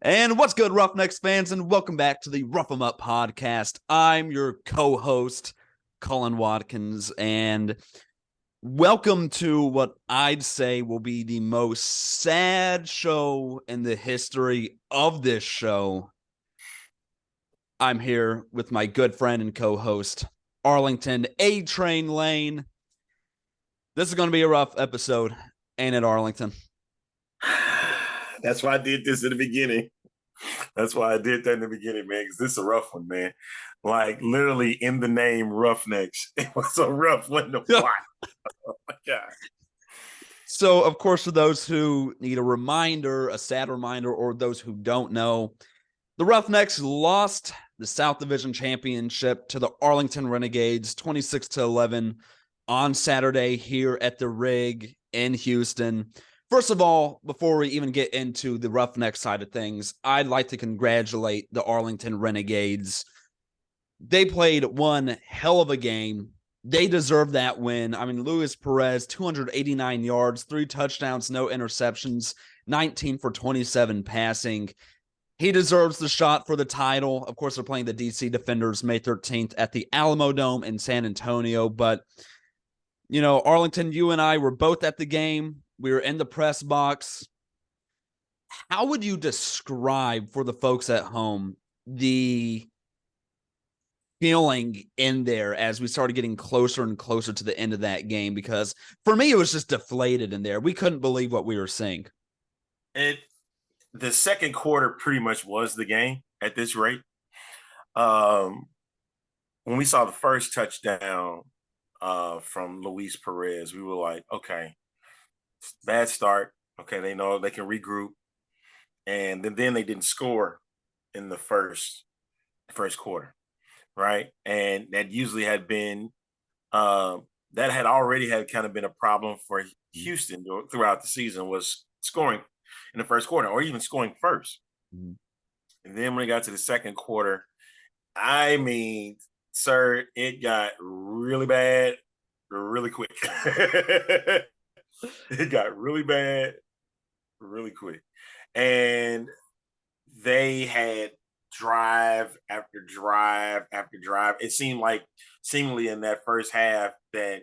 And what's good, Roughnecks fans, and welcome back to the Rough 'em Up podcast. I'm your co-host, Colin Watkins, and welcome to what I'd say will be the most sad show in the history of this show. I'm here with my good friend and co-host, Arlington A-Train Lane. This is going to be a rough episode, ain't it, Arlington? That's why I did this in the beginning. That's why I did that in the beginning, man, because this is a rough one, man. Like literally in the name Roughnecks. It was a rough one to watch. Oh my God. So, of course, for those who need a reminder, a sad reminder, or those who don't know, the Roughnecks lost the South Division Championship to the Arlington Renegades 26-11 on Saturday here at the Rig in Houston. First of all, before we even get into the Roughneck side of things, I'd like to congratulate the Arlington Renegades. They played one hell of a game. They deserve that win. I mean, Luis Perez, 289 yards, 3 touchdowns, no interceptions, 19 for 27 passing. He deserves the shot for the title. Of course, they're playing the DC Defenders May 13th at the Alamo Dome in San Antonio. But, you know, Arlington, you and I were both at the game. We were in the press box. How would you describe for the folks at home the feeling in there as we started getting closer and closer to the end of that game? Because for me, it was just deflated in there. We couldn't believe what we were seeing. The second quarter pretty much was the game at this rate. When we saw the first touchdown from Luis Perez, we were like, okay, bad start. Okay, they know they can regroup. And then they didn't score in the first quarter, right? And that usually had been that had already had kind of been a problem for Houston throughout the season, was scoring in the first quarter or even scoring first. Mm-hmm. And then when it got to the second quarter, I mean, sir, it got really bad really quick. It got really bad really quick. And they had drive after drive after drive. It seemed like seemingly in that first half that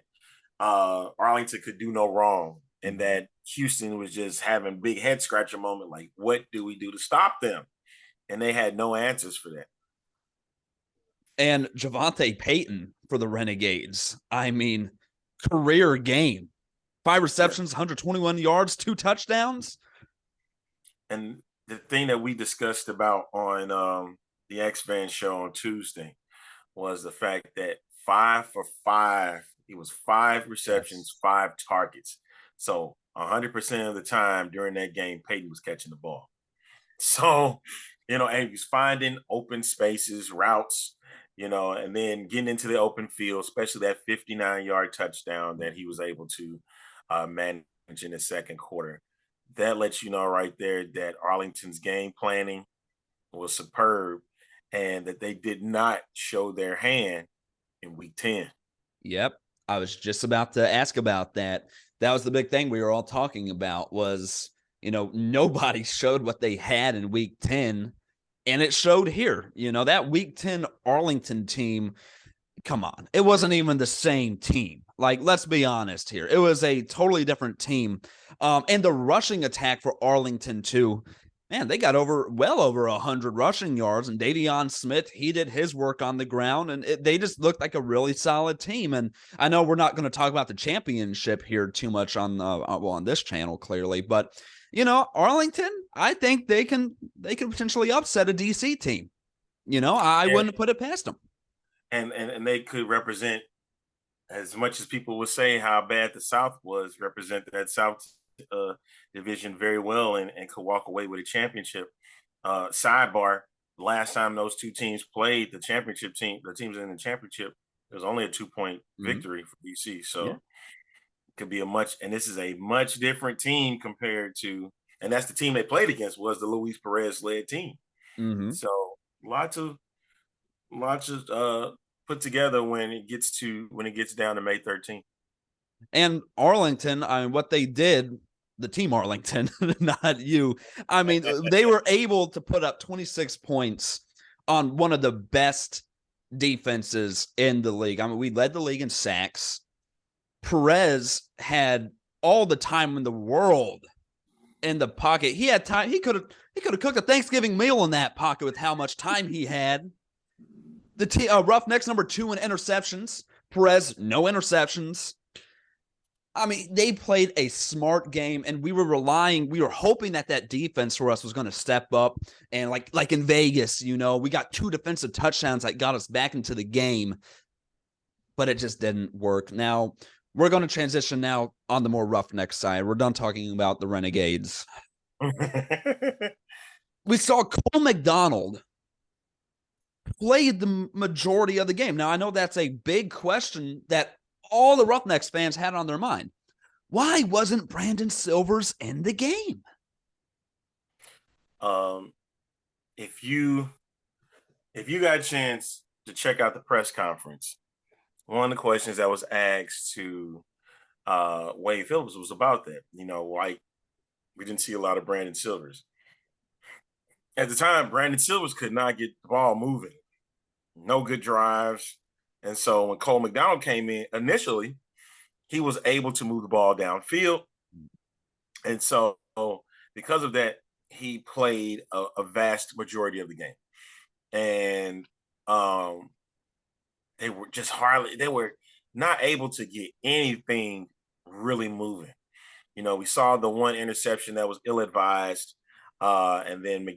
Arlington could do no wrong, and that Houston was just having big head scratcher moment. Like, what do we do to stop them? And they had no answers for that. And Javonte Payton for the Renegades, I mean, career game, 5 receptions, 121 yards, 2 touchdowns. And the thing that we discussed about on the X-Fan show on Tuesday was the fact that 5 for 5, he was 5 receptions, 5 targets. So 100% of the time during that game, Peyton was catching the ball. So, you know, and he was finding open spaces, routes, you know, and then getting into the open field, especially that 59-yard touchdown that he was able to manage in the second quarter. That lets you know right there that Arlington's game planning was superb and that they did not show their hand in week 10. Yep. I was just about to ask about that. That was the big thing we were all talking about was, you know, nobody showed what they had in week 10, and it showed here. You know, that week 10 Arlington team, come on, it wasn't even the same team. Like, let's be honest here. It was a totally different team. And the rushing attack for Arlington, too, man, they got well over 100 rushing yards. And Davion Smith, he did his work on the ground. And they just looked like a really solid team. And I know we're not going to talk about the championship here too much on this channel, clearly. But, you know, Arlington, I think they can potentially upset a DC team. You know, I wouldn't put it past them. And they could represent, as much as people would say how bad the South was, represent that South division very well and could walk away with a championship. Sidebar, last time those two teams played, the teams in the championship, it was only a 2-point victory for DC. So it could be this is a much different team compared to, and that's the team they played against was the Luis Perez led team. Mm-hmm. So lots of put together when it gets down to May 13th. And Arlington, I mean, what they did, the team Arlington, not you. I mean, they were able to put up 26 points on one of the best defenses in the league. I mean, we led the league in sacks. Perez had all the time in the world in the pocket. He had time. He could have cooked a Thanksgiving meal in that pocket with how much time he had. The Roughnecks number 2 in interceptions. Perez, no interceptions. I mean, they played a smart game, and we were hoping that defense for us was going to step up. And like in Vegas, we got 2 defensive touchdowns that got us back into the game, but it just didn't work. Now, we're going to transition now on the more Roughneck side. We're done talking about the Renegades. We saw Cole McDonald played the majority of the game. Now, I know that's a big question that all the Roughnecks fans had on their mind. Why wasn't Brandon Silvers in the game? If you got a chance to check out the press conference, one of the questions that was asked to Wade Phillips was about that. Like we didn't see a lot of Brandon Silvers. At the time, Brandon Silvers could not get the ball moving. No good drives. And so when Cole McDonald came in, initially, he was able to move the ball downfield. And so because of that, he played a vast majority of the game. And they were not able to get anything really moving. We saw the one interception that was ill-advised. And then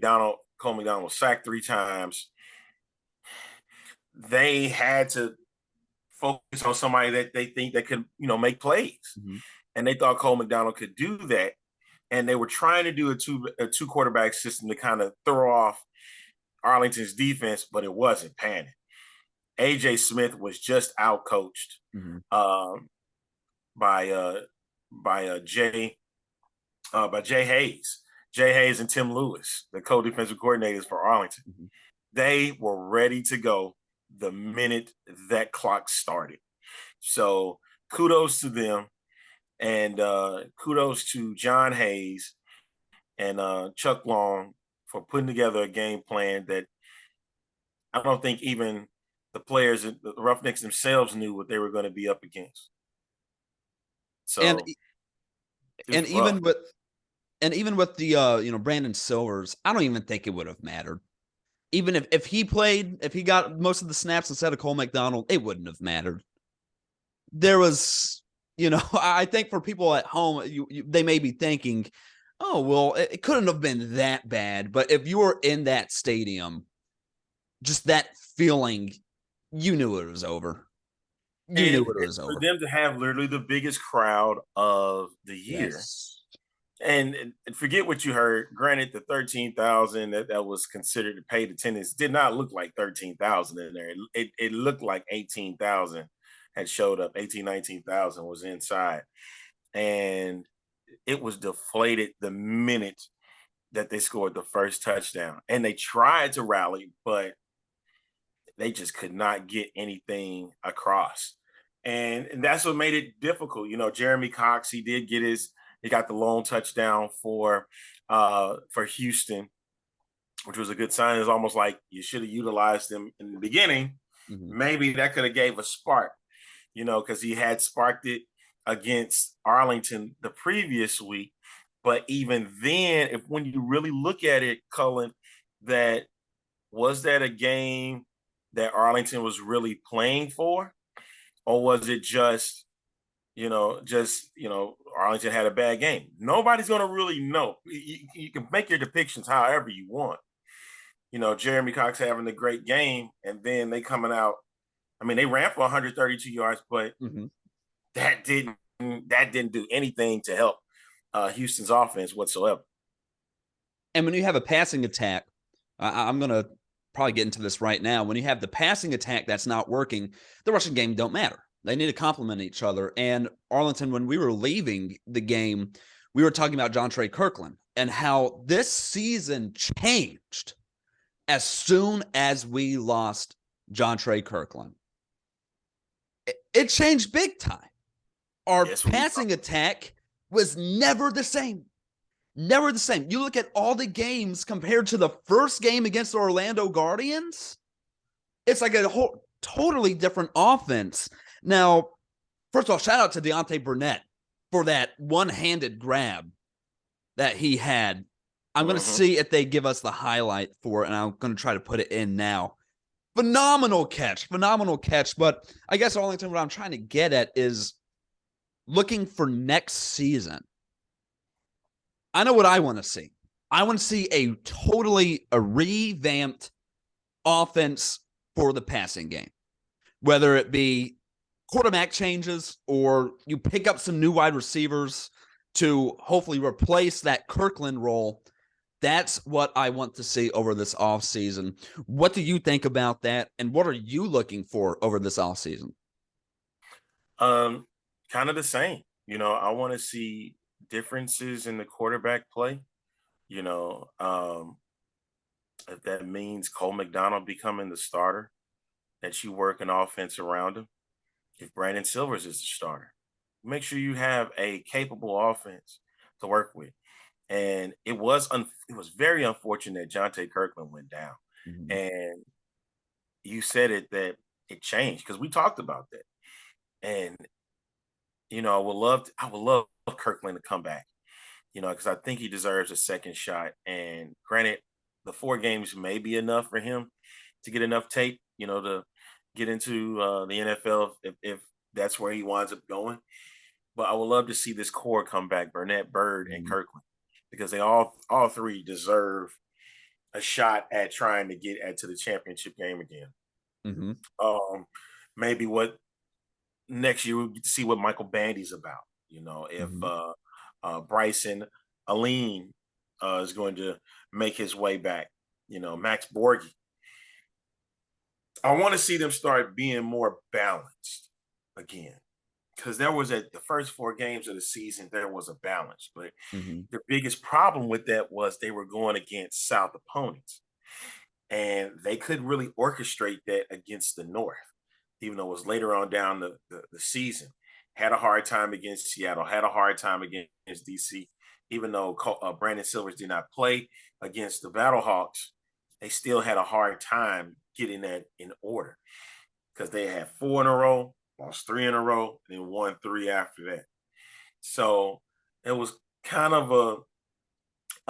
Cole McDonald was sacked 3 times. They had to focus on somebody that they think that could, make plays. Mm-hmm. And they thought Cole McDonald could do that. And they were trying to do a two quarterback system to kind of throw off Arlington's defense, but it wasn't panning. AJ Smith was just outcoached by Jay Hayes. Jay Hayes and Tim Lewis, the co-defensive coordinators for Arlington. Mm-hmm. They were ready to go the minute that clock started. So kudos to them, and kudos to John Hayes and Chuck Long for putting together a game plan that I don't think even the players, the Roughnecks themselves, knew what they were going to be up against. So, and even with the Brandon Silvers, I don't even think it would have mattered. Even if he got most of the snaps instead of Cole McDonald, it wouldn't have mattered. There was, I think for people at home, they may be thinking, oh, well, it couldn't have been that bad. But if you were in that stadium, just that feeling, you knew it was over. You knew it was over. For them to have literally the biggest crowd of the year. Yes. And forget what you heard. Granted, the 13,000 that was considered paid attendance did not look like 13,000 in there. It looked like 18,000 had showed up. 19,000 was inside. And it was deflated the minute that they scored the first touchdown. And they tried to rally, but they just could not get anything across. And that's what made it difficult. Jeremy Cox, he got the lone touchdown for Houston, which was a good sign. It's almost like you should have utilized him in the beginning. Mm-hmm. Maybe that could have gave a spark, because he had sparked it against Arlington the previous week. But even then, when you really look at it, Cullen, was that a game that Arlington was really playing for? Or was it just Arlington had a bad game? Nobody's going to really know. You can make your depictions however you want. Jeremy Cox having a great game, and then they coming out. I mean, they ran for 132 yards, but that didn't do anything to help Houston's offense whatsoever. And when you have a passing attack, I'm going to probably get into this right now. When you have the passing attack that's not working, the rushing game don't matter. They need to complement each other. And Arlington, when we were leaving the game, we were talking about John Trey Kirkland and how this season changed as soon as we lost John Trey Kirkland. It changed big time. Our passing attack was never the same. Never the same. You look at all the games compared to the first game against the Orlando Guardians, it's like a whole totally different offense. Now, first of all, shout out to Deontay Burnett for that one-handed grab that he had. I'm going to see if they give us the highlight for it, and I'm going to try to put it in now. Phenomenal catch. But I guess Arlington, what I'm trying to get at is looking for next season. I know what I want to see. I want to see a revamped offense for the passing game, whether it be quarterback changes or you pick up some new wide receivers to hopefully replace that Kirkland role. That's what I want to see over this offseason. What do you think about that? And what are you looking for over this offseason? Kind of the same. I want to see differences in the quarterback play. If that means Cole McDonald becoming the starter, that you work an offense around him. If Brandon Silvers is the starter, make sure you have a capable offense to work with. And it was very unfortunate that Jonte Kirkland went down. Mm-hmm. And you said it that it changed because we talked about that. And I would love Kirkland to come back. Because I think he deserves a second shot. And granted, the 4 games may be enough for him to get enough tape, to get into the NFL if that's where he winds up going. But I would love to see this core come back, Burnett, Bird, and Kirkland, because they all 3 deserve a shot at trying to get to the championship game again. Mm-hmm. Maybe what next year we'll get to see what Michael Bandy's about. If Bryson Aline is going to make his way back, Max Borghi. I want to see them start being more balanced again. Because there was the first 4 games of the season, there was a balance. But the biggest problem with that was they were going against South opponents. And they couldn't really orchestrate that against the North, even though it was later on down the season. Had a hard time against Seattle, had a hard time against DC. Even though Brandon Silvers did not play against the Battlehawks, they still had a hard time getting that in order because they had 4 in a row, lost 3 in a row, and then won 3 after that. So it was kind of a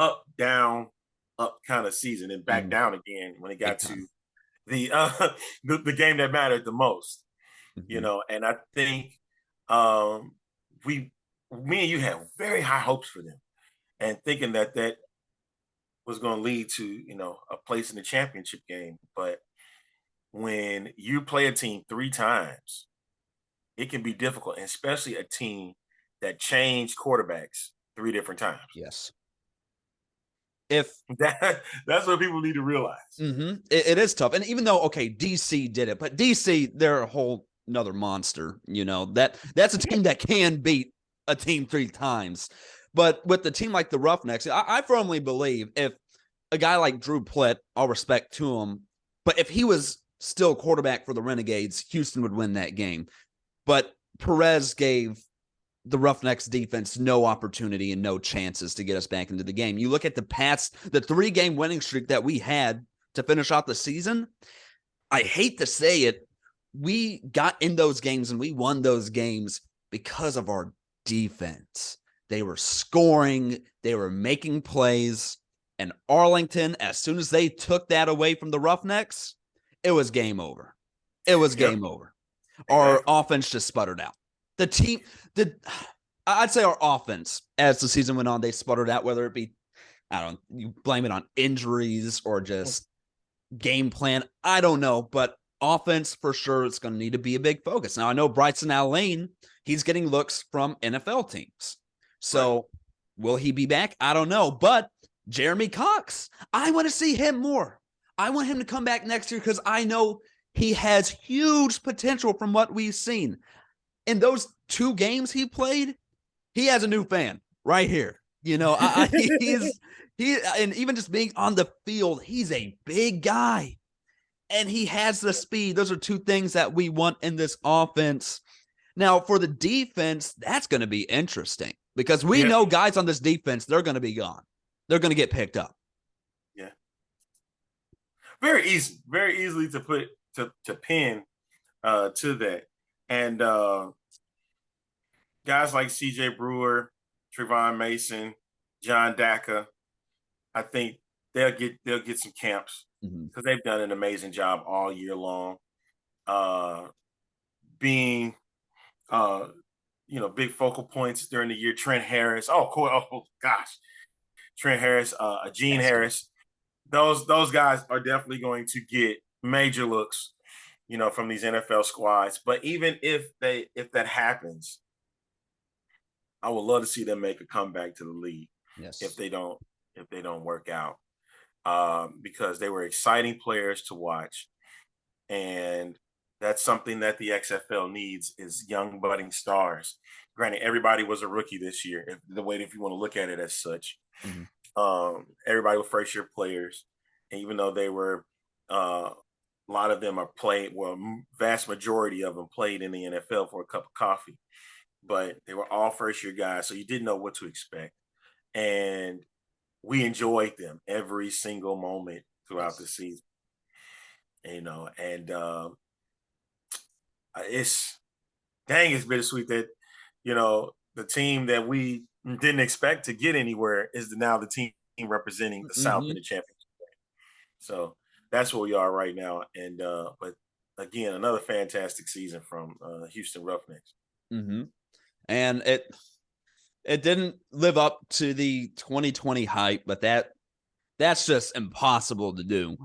up, down, up kind of season, and back down again when it got to the game that mattered the most. And I think me and you had very high hopes for them, and thinking that was going to lead to a place in the championship game. But when you play a team 3 times, it can be difficult, and especially a team that changed quarterbacks 3 different times. Yes. That's what people need to realize. It is tough. And even though, DC did it, but DC, they're a whole another monster. That's a team that can beat a team 3 times. But with the team like the Roughnecks, I firmly believe if a guy like Drew Plitt, all respect to him, but if he was still quarterback for the Renegades, Houston would win that game. But Perez gave the Roughnecks defense no opportunity and no chances to get us back into the game. You look at the 3-game winning streak that we had to finish out the season. I hate to say it, we got in those games and we won those games because of our defense. They were scoring, they were making plays, and Arlington, as soon as they took that away from the Roughnecks, it was game over. It was game over. Our offense just sputtered out. I'd say our offense, as the season went on, they sputtered out, whether it be, you blame it on injuries or just game plan. I don't know, but offense for sure is going to need to be a big focus. Now, I know Bryson Allen, he's getting looks from NFL teams. So will he be back? I don't know. But Jeremy Cox, I want to see him more. I want him to come back next year because I know he has huge potential from what we've seen. In those 2 games he played, he has a new fan right here. And even just being on the field, he's a big guy. And he has the speed. Those are 2 things that we want in this offense. Now, for the defense, that's going to be interesting because we know guys on this defense, they're going to be gone. They're going to get picked up. Yeah. Very easily to put to pin to that. And guys like CJ Brewer, Trevon Mason, John Daka, I think they'll get some camps because they've done an amazing job all year long. Being big focal points during the year. Trent Harris. Oh, cool. Oh gosh. Trent Harris, Gene Harris. Those guys are definitely going to get major looks, from these NFL squads. But even if that happens, I would love to see them make a comeback to the league. Yes. If they don't work out, because they were exciting players to watch, and that's something that the XFL needs is young budding stars. Granted, everybody was a rookie this year, if you want to look at it as such. Everybody was first year players, and even though they were, a lot of them are playing. Well, vast majority of them played in the NFL for a cup of coffee, but they were all first year guys, so you didn't know what to expect, and we enjoyed them every single moment throughout the season. And it's bittersweet that the team that we didn't expect to get anywhere is now the team representing the South in the championship game. So that's where we are right now. And but again, another fantastic season from Houston Roughnecks. And it didn't live up to the 2020 hype, but that's just impossible to do.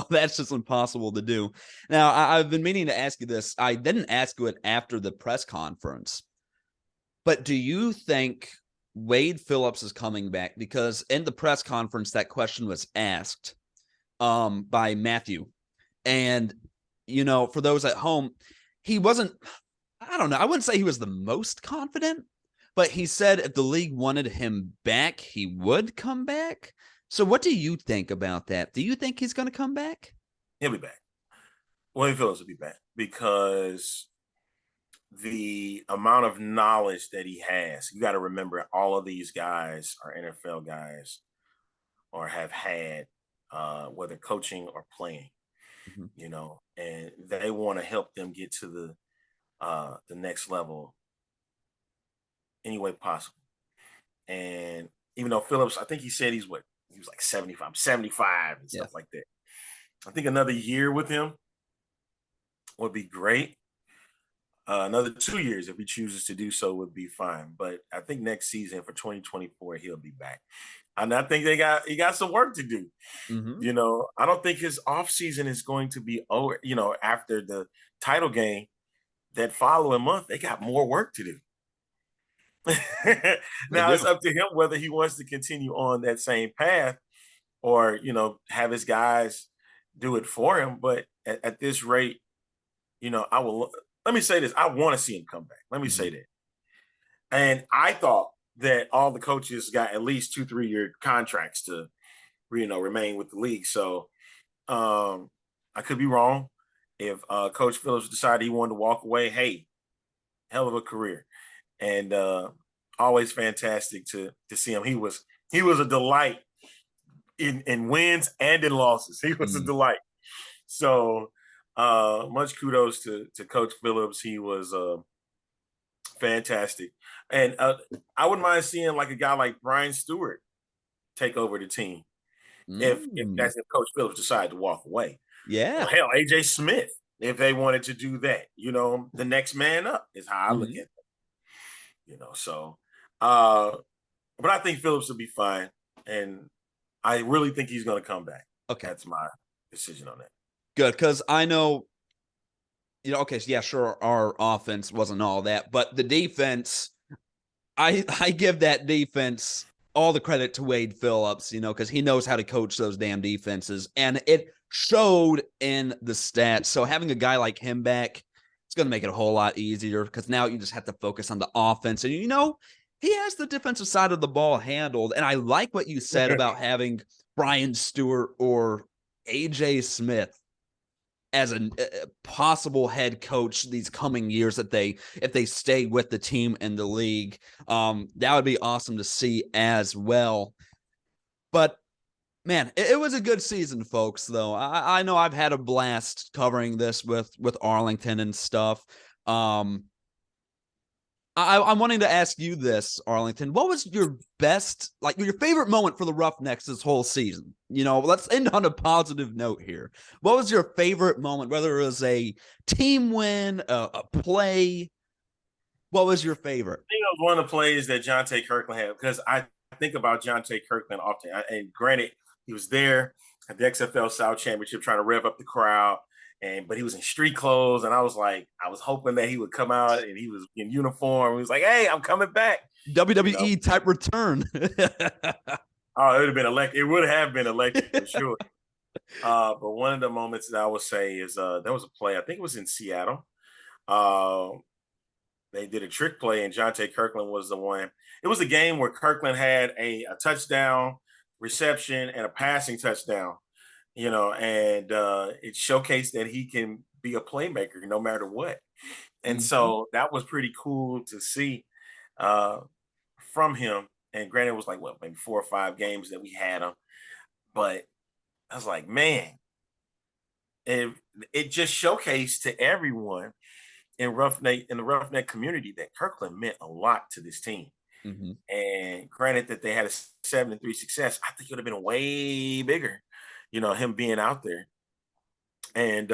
That's just impossible to do. Now, I've been meaning to ask you this. I didn't ask you it after the press conference, but do you think Wade Phillips is coming back? Because in the press conference, that question was asked by Matthew. And, for those at home, he wasn't, I don't know, I wouldn't say he was the most confident, but he said if the league wanted him back, he would come back. So what do you think about that? Do you think he's going to come back? He'll be back. Wade Phillips will be back because the amount of knowledge that he has, you got to remember all of these guys are NFL guys or have had, whether coaching or playing, and they want to help them get to the next level any way possible. And even though Phillips, I think he said he was like 75 and stuff like that. I think another year with him would be great. Another 2 years, if he chooses to do so, would be fine. But I think next season for 2024, he'll be back. And I think he got some work to do. I don't think his offseason is going to be over. After the title game that following month, they got more work to do. Now it's up to him whether he wants to continue on that same path or, have his guys do it for him. But at this rate, let me say this. I want to see him come back. Let me say that. And I thought that all the coaches got at least 2-3 year contracts to, remain with the league. So I could be wrong. If Coach Phillips decided he wanted to walk away, hey, hell of a career. And always fantastic to see him. He was a delight in wins and in losses. He was a delight. So much kudos to Coach Phillips. He was fantastic. And I wouldn't mind seeing like a guy like Brian Stewart take over the team. If Coach Phillips decided to walk away. Yeah. Well, hell, AJ Smith, if they wanted to do that, the next man up is how I look at it. So but I think Phillips will be fine, and I really think he's going to come back. Okay, that's my decision on that. Good, because I know, okay, so yeah, sure, our offense wasn't all that, but the defense, I give that defense all the credit to Wade Phillips, because he knows how to coach those damn defenses, and it showed in the stats. So having a guy like him back, it's going to make it a whole lot easier because now you just have to focus on the offense. And, he has the defensive side of the ball handled. And I like what you said about having Brian Stewart or AJ Smith as a possible head coach these coming years if they stay with the team in the league. That would be awesome to see as well. But man, it was a good season, folks, though. I know I've had a blast covering this with Arlington and stuff. I'm wanting to ask you this, Arlington. What was your best, like your favorite moment for the Roughnecks this whole season? You know, let's end on a positive note here. What was your favorite moment, whether it was a team win, a play? What was your favorite? I think it was one of the plays that Jonte Kirkland had, because I think about Jonte Kirkland often. And granted, he was there at the XFL South Championship trying to rev up the crowd. But he was in street clothes, and I was hoping that he would come out and he was in uniform. He was like, "Hey, I'm coming back." WWE type return. Oh, it would have been electric. It would have been electric for sure. But one of the moments that I would say is there was a play. I think it was in Seattle. They did a trick play, and Jonte Kirkland was the one. It was a game where Kirkland had a touchdown reception and a passing touchdown. And it showcased that he can be a playmaker no matter what. And so that was pretty cool to see from him. And granted, it was like, maybe 4 or 5 games that we had him. But I was like, man, it just showcased to everyone in the Roughneck community that Kirkland meant a lot to this team. And granted that they had a 7-3 success, I think it would have been way bigger, him being out there, and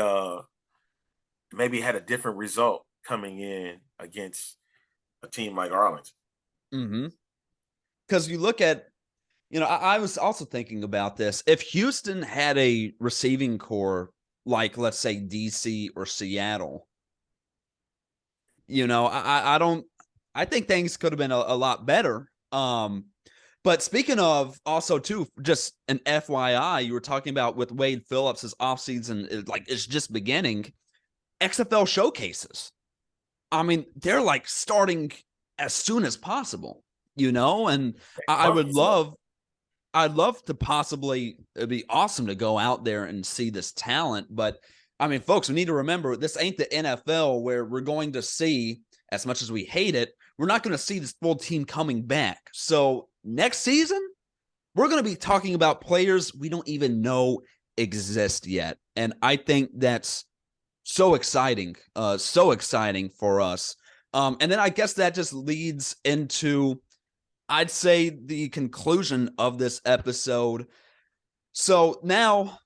maybe had a different result coming in against a team like Arlington. Because you look at, I was also thinking about this. If Houston had a receiving core like, let's say, DC or Seattle, I think things could have been a lot better. But speaking of, also too, just an FYI, you were talking about with Wade Phillips' offseason, it's just beginning. XFL showcases. I mean, they're like starting as soon as possible, and I'd love to possibly, it'd be awesome to go out there and see this talent. But I mean, folks, we need to remember this ain't the NFL where we're going to see, as much as we hate it, we're not going to see this full team coming back. So next season, we're going to be talking about players we don't even know exist yet. And I think that's so exciting for us. And then I guess that just leads into, I'd say, the conclusion of this episode. So now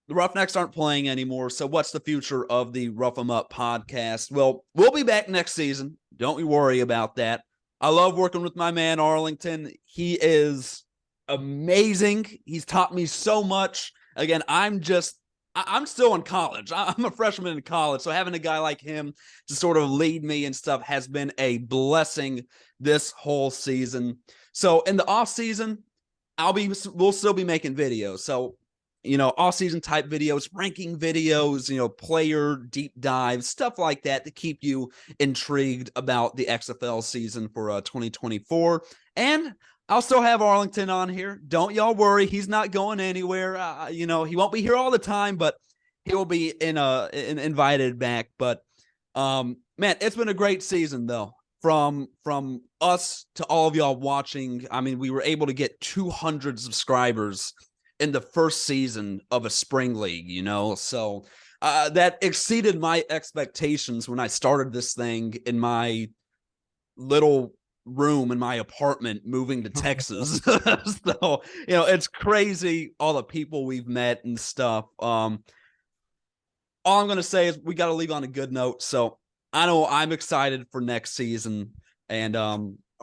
the Roughnecks aren't playing anymore. So what's the future of the Rough 'Em Up podcast? Well, we'll be back next season. Don't you worry about that. I love working with my man, Arlington. He is amazing. He's taught me so much. Again, I'm still in college. I'm a freshman in college. So having a guy like him to sort of lead me and stuff has been a blessing this whole season. So in the off season, we'll still be making videos. So, off season type videos, ranking videos, player deep dives, stuff like that to keep you intrigued about the XFL season for 2024. And I'll still have Arlington on here. Don't y'all worry. He's not going anywhere. He won't be here all the time, but he will be invited back. But man, it's been a great season though. From us to all of y'all watching. I mean, we were able to get 200 subscribers in the first season of a spring league, so that exceeded my expectations when I started this thing in my little room in my apartment moving to Texas. So, it's crazy all the people we've met and stuff. All I'm going to say is we got to leave on a good note. So I know I'm excited for next season. And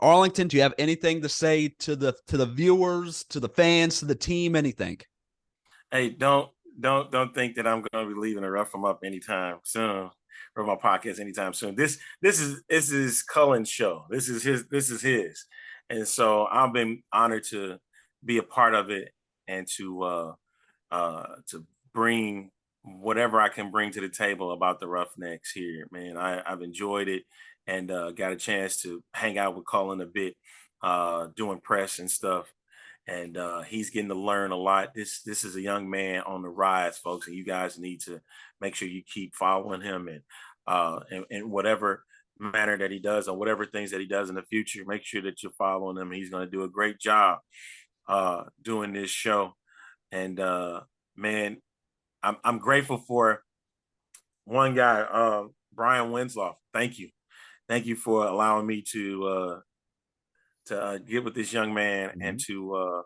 Arlington, do you have anything to say to the viewers, to the fans, to the team, anything? Hey, don't think that I'm going to be leaving to Rough 'Em Up anytime soon, or my podcast anytime soon. This is Cullen's show. This is his, and so I've been honored to be a part of it and to bring whatever I can bring to the table about the Roughnecks here. Man, I've enjoyed it, and got a chance to hang out with Cullen a bit, doing press and stuff. and he's getting to learn a lot. This is a young man on the rise, folks, and you guys need to make sure you keep following him and whatever manner that he does or whatever things that he does in the future. Make sure that you're following him. He's going to do a great job doing this show. And man, I'm grateful for one guy, Brian Winslow. Thank you for allowing me to get with this young man and to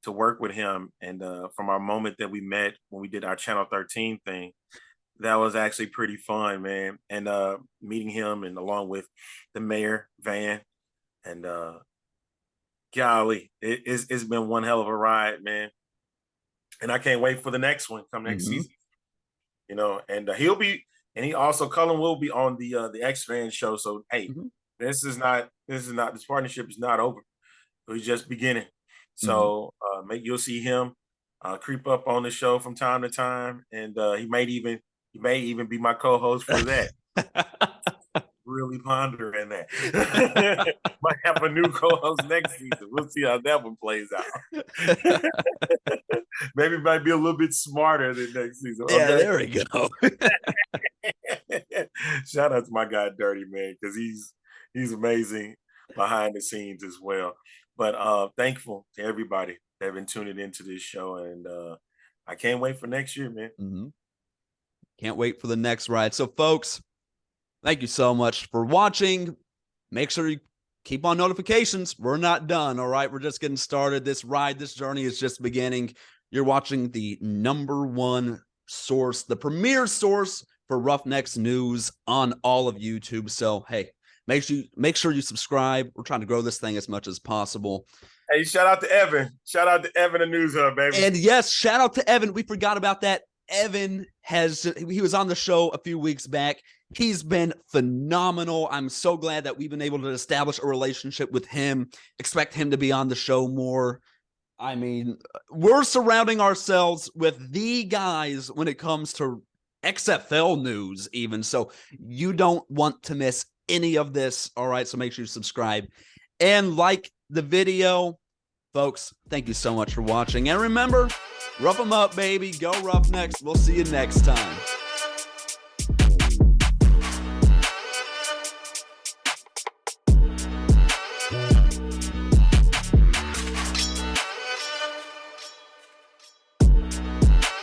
work with him. And from our moment that we met when we did our Channel 13 thing, that was actually pretty fun, man. And meeting him and along with the mayor, Van, and golly, it's been one hell of a ride, man. And I can't wait for the next one come next season. You know, and he also Cullen will be on the X-Fan show. So hey, this partnership is not over. It's just beginning. So you'll see him creep up on the show from time to time, and he may even be my co-host for that. Really pondering that. Might have a new co-host next season. We'll see how that one plays out. Maybe it might be a little bit smarter than next season. Yeah, okay? There we go. Shout out to my guy Dirty, man, because he's amazing behind the scenes as well. But thankful to everybody that have been tuning into this show, and I can't wait for next year, man. Can't wait for the next ride. So, folks, thank you so much for watching. Make sure you keep on notifications. We're not done, all right? We're just getting started. This ride, this journey is just beginning. You're watching the #1 source, the premier source for Roughnecks news on all of YouTube. So, hey, make sure you subscribe. We're trying to grow this thing as much as possible. Hey, shout out to Evan. Shout out to Evan, the News Hub, baby. And yes, shout out to Evan. We forgot about that. Evan he was on the show a few weeks back. He's been phenomenal. I'm so glad that we've been able to establish a relationship with him. Expect him to be on the show more. I mean, we're surrounding ourselves with the guys when it comes to XFL news even. So you don't want to miss any of this. All right. So make sure you subscribe and like the video. Folks, thank you so much for watching. And remember, rough them up, baby. Go Roughnecks. We'll see you next time.